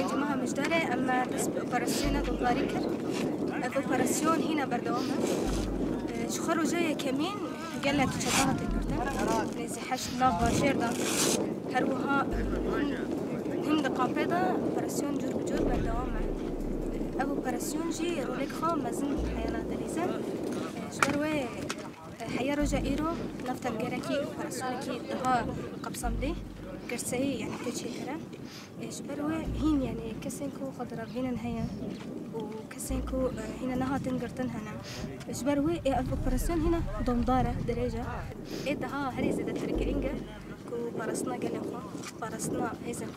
كنت معها مجدرة أما دس بأوبراسيون ضغاريكر أوبراسيون هنا بردوامة شخرو جاية كمين قالت شطاها تكرتن نزي حش نافا جيردا هروها هم دقامبيدا أوبراسيون جور بجور بردوامة أبو أوبراسيون جي روليك خام مزن حيانات دليزن شبروي حيا رجا إيرو نفتم جركي أوبراسيون كي دها قبصم دي كرسي يعني تجي كرا شبروي هين يعني كسنكو خضرا هنا نهاية وكسنكو هنا نها تنقرتن هنا شبروي أوبراسيون هنا ضمدارة درجة دها هريزة تركينجا كو برسنا قلنا برسنا هيزن